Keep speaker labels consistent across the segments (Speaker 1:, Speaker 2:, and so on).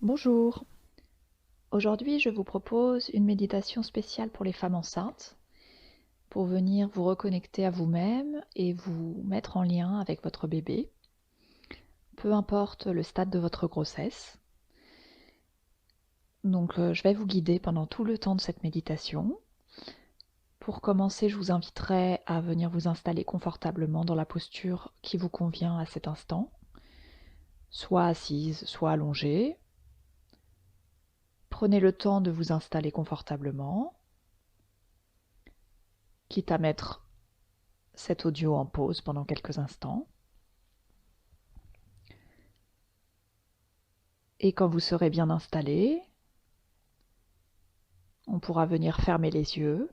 Speaker 1: Bonjour, aujourd'hui je vous propose une méditation spéciale pour les femmes enceintes, pour venir vous reconnecter à vous-même et vous mettre en lien avec votre bébé, peu importe le stade de votre grossesse. Donc je vais vous guider pendant tout le temps de cette méditation. Pour commencer, je vous inviterai à venir vous installer confortablement dans la posture qui vous convient à cet instant, soit assise, soit allongée. Prenez le temps de vous installer confortablement, quitte à mettre cet audio en pause pendant quelques instants. Et quand vous serez bien installé, on pourra venir fermer les yeux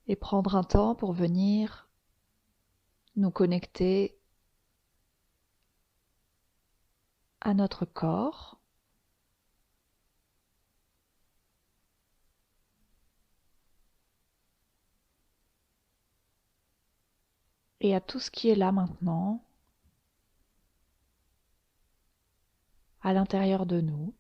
Speaker 1: et prendre un temps pour venir nous connecter à notre corps, et à tout ce qui est là maintenant, à l'intérieur de nous.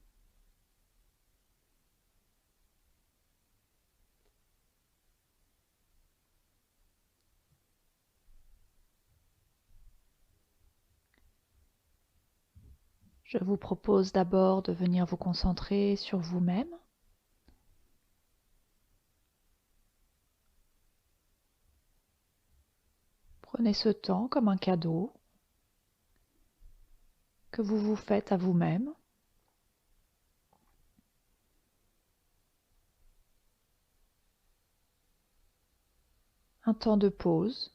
Speaker 1: Je vous propose d'abord de venir vous concentrer sur vous-même. Prenez ce temps comme un cadeau que vous vous faites à vous-même. Un temps de pause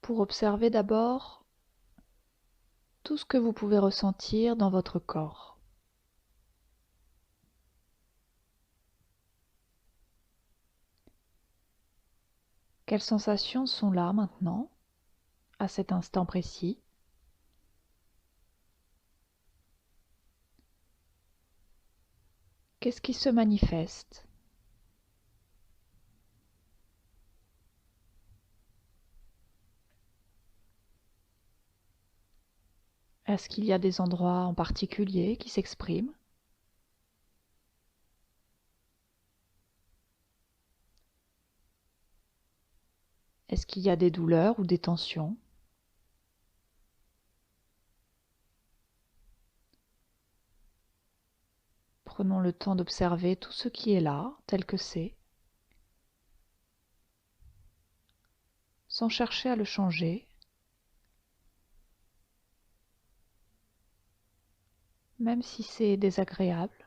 Speaker 1: pour observer d'abord tout ce que vous pouvez ressentir dans votre corps. Quelles sensations sont là maintenant, à cet instant précis? Qu'est-ce qui se manifeste? Est-ce qu'il y a des endroits en particulier qui s'expriment? Est-ce qu'il y a des douleurs ou des tensions? Prenons le temps d'observer tout ce qui est là, tel que c'est, sans chercher à le changer, même si c'est désagréable.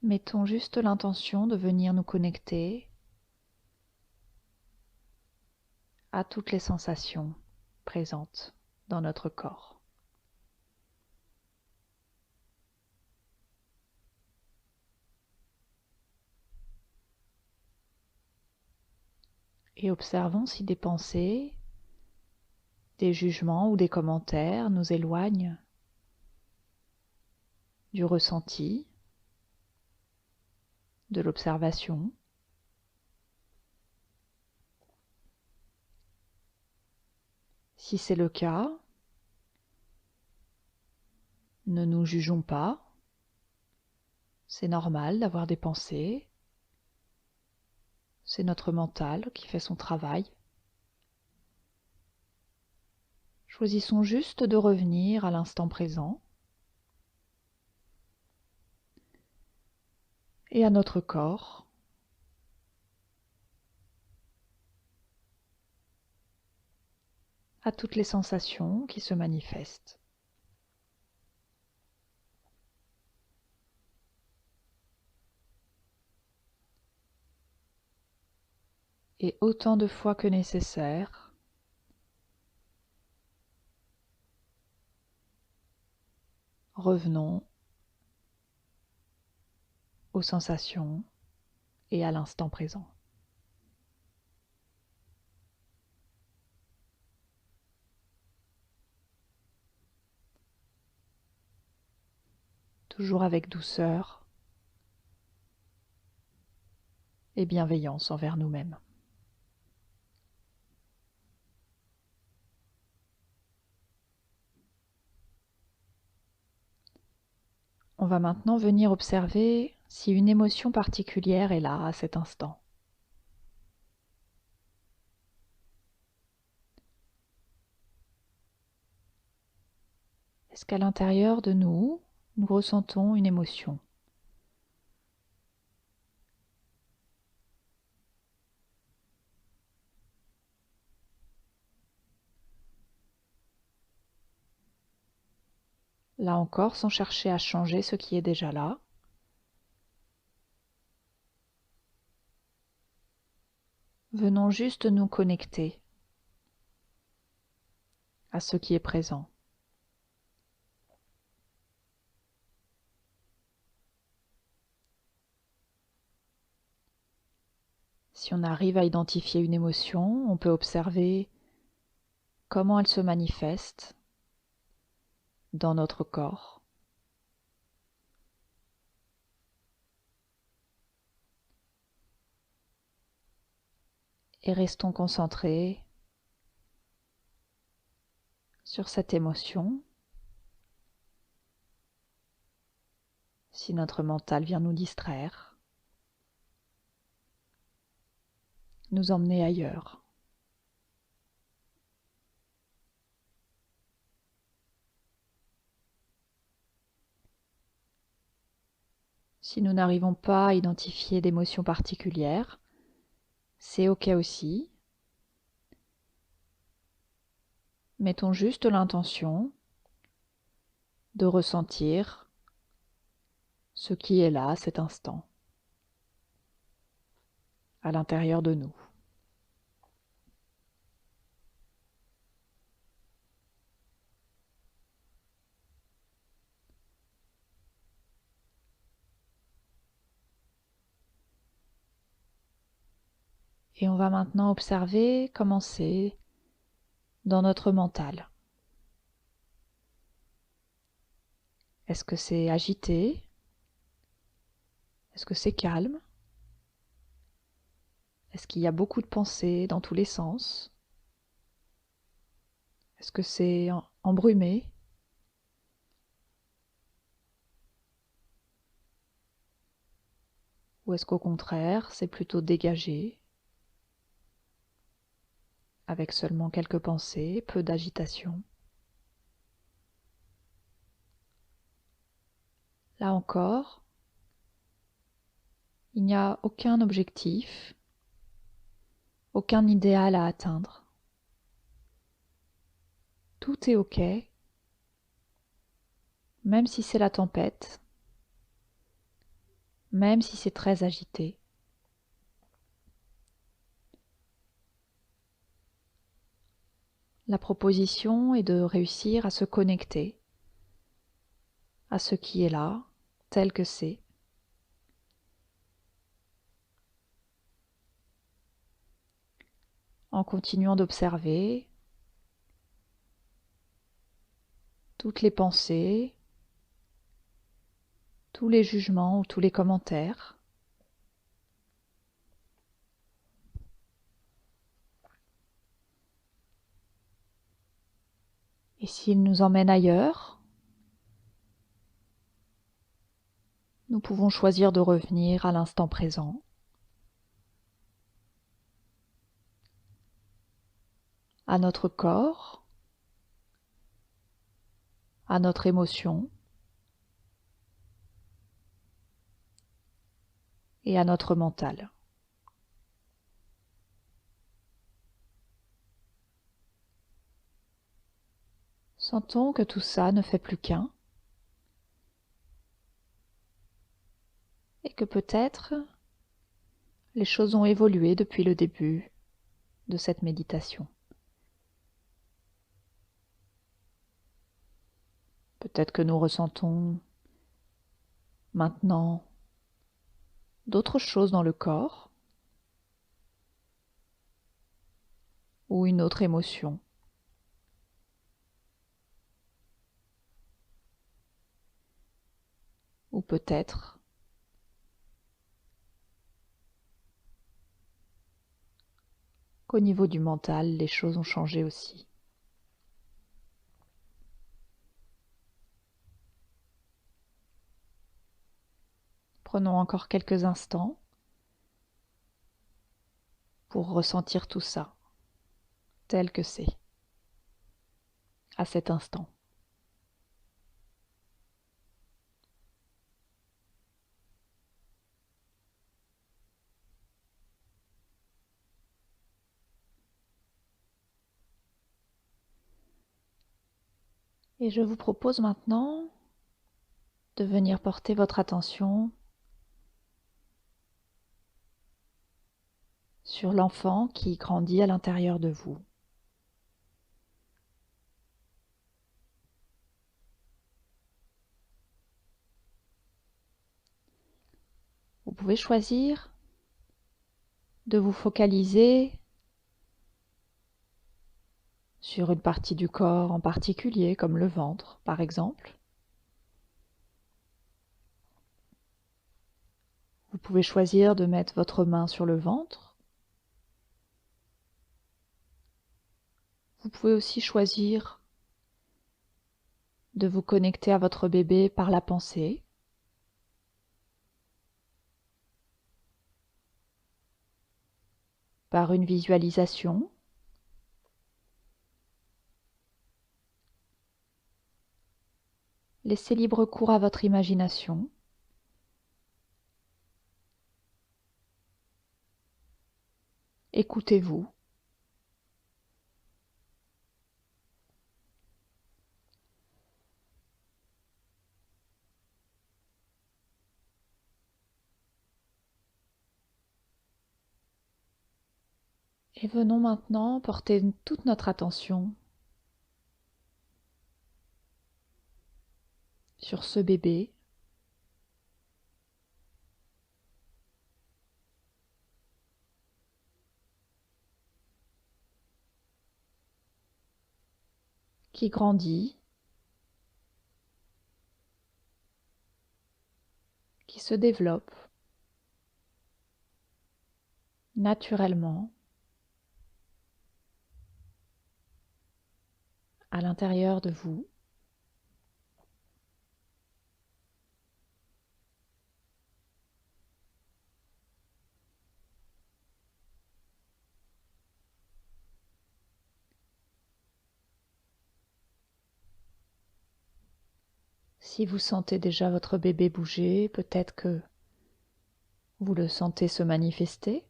Speaker 1: Mettons juste l'intention de venir nous connecter à toutes les sensations présentes dans notre corps. Et observons si des pensées, des jugements ou des commentaires nous éloignent du ressenti, de l'observation. Si c'est le cas, ne nous jugeons pas. C'est normal d'avoir des pensées. C'est notre mental qui fait son travail. Choisissons juste de revenir à l'instant présent et à notre corps, à toutes les sensations qui se manifestent. Et autant de fois que nécessaire, revenons aux sensations et à l'instant présent. toujours avec douceur et bienveillance envers nous-mêmes. On va maintenant venir observer si une émotion particulière est là à cet instant. Est-ce qu'à l'intérieur de nous, nous ressentons une émotion ? Là encore, sans chercher à changer ce qui est déjà là, venons juste nous connecter à ce qui est présent. Si on arrive à identifier une émotion, on peut observer comment elle se manifeste dans notre corps. Et restons concentrés sur cette émotion. Si notre mental vient nous distraire, nous emmener ailleurs. Si nous n'arrivons pas à identifier d'émotion particulière, c'est ok aussi. Mettons juste l'intention de ressentir ce qui est là à cet instant, à l'intérieur de nous. Et on va maintenant observer comment c'est dans notre mental. Est-ce que c'est agité? Est-ce que c'est calme? Est-ce qu'il y a beaucoup de pensées dans tous les sens? Est-ce que c'est embrumé? Ou est-ce qu'au contraire, c'est plutôt dégagé, avec seulement quelques pensées, peu d'agitation? Là encore, il n'y a aucun objectif, aucun idéal à atteindre. Tout est ok, même si c'est la tempête, même si c'est très agité. La proposition est de réussir à se connecter à ce qui est là, tel que c'est, en continuant d'observer toutes les pensées, tous les jugements ou tous les commentaires. Et s'ils nous emmènent ailleurs, nous pouvons choisir de revenir à l'instant présent, à notre corps, à notre émotion et à notre mental. Sentons que tout ça ne fait plus qu'un et que peut-être les choses ont évolué depuis le début de cette méditation. Peut-être que nous ressentons maintenant d'autres choses dans le corps ou une autre émotion. Ou peut-être qu'au niveau du mental, les choses ont changé aussi. Prenons encore quelques instants pour ressentir tout ça, tel que c'est, à cet instant. Et je vous propose maintenant de venir porter votre attention sur l'enfant qui grandit à l'intérieur de vous. Vous pouvez choisir de vous focaliser sur une partie du corps en particulier, comme le ventre par exemple. Vous pouvez choisir de mettre votre main sur le ventre. Vous pouvez aussi choisir de vous connecter à votre bébé par la pensée. Par une visualisation. Laissez libre cours à votre imagination. Écoutez-vous. Et venons maintenant porter toute notre attention sur ce bébé qui grandit, qui se développe naturellement à l'intérieur de vous. Si vous sentez déjà votre bébé bouger, peut-être que vous le sentez se manifester.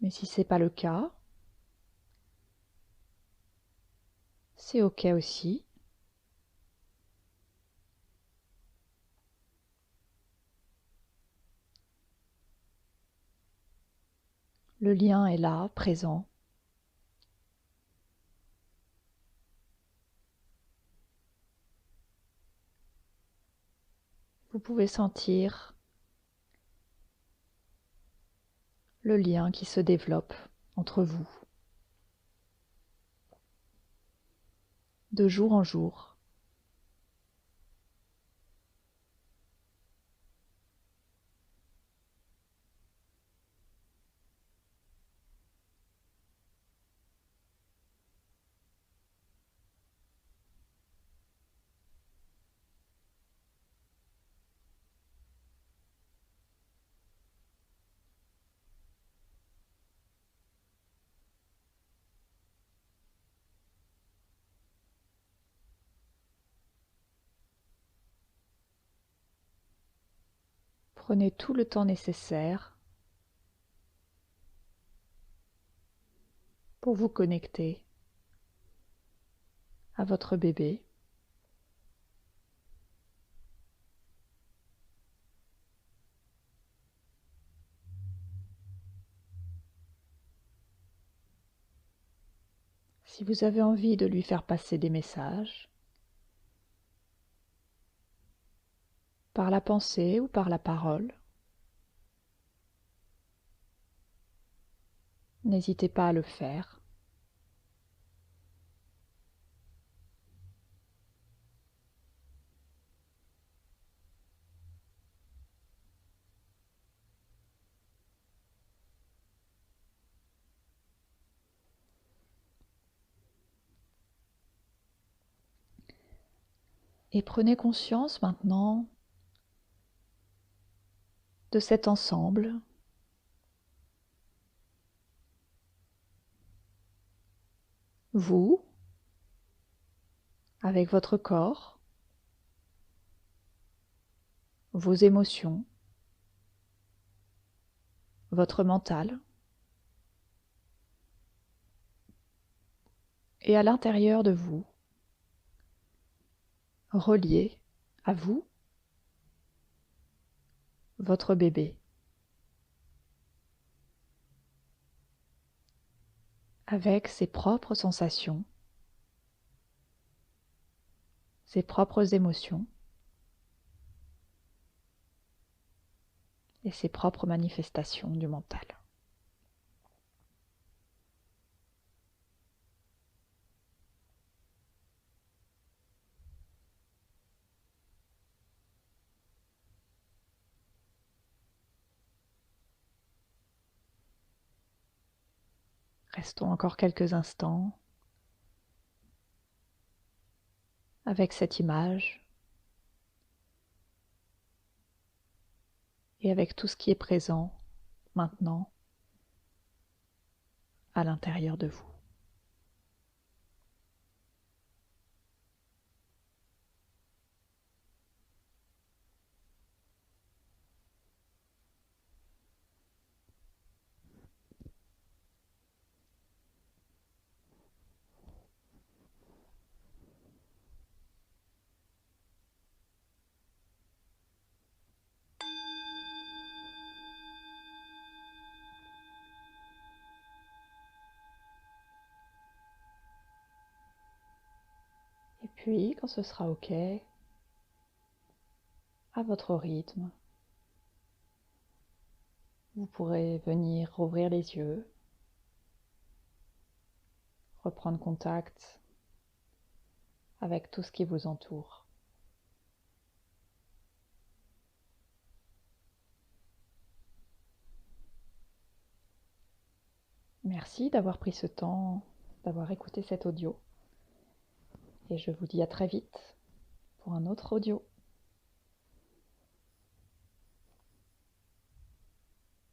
Speaker 1: Mais si ce n'est pas le cas, c'est OK aussi. Le lien est là, présent. Vous pouvez sentir le lien qui se développe entre vous, de jour en jour. Prenez tout le temps nécessaire pour vous connecter à votre bébé. Si vous avez envie de lui faire passer des messages, par la pensée ou par la parole, n'hésitez pas à le faire. Et prenez conscience maintenant de cet ensemble, vous, avec votre corps, vos émotions, votre mental, et à l'intérieur de vous, relié à vous, votre bébé, avec ses propres sensations, ses propres émotions et ses propres manifestations du mental. Restons encore quelques instants avec cette image et avec tout ce qui est présent maintenant à l'intérieur de vous. Et puis, quand ce sera OK, à votre rythme, vous pourrez venir rouvrir les yeux, reprendre contact avec tout ce qui vous entoure. Merci d'avoir pris ce temps, d'avoir écouté cet audio. Et je vous dis à très vite pour un autre audio.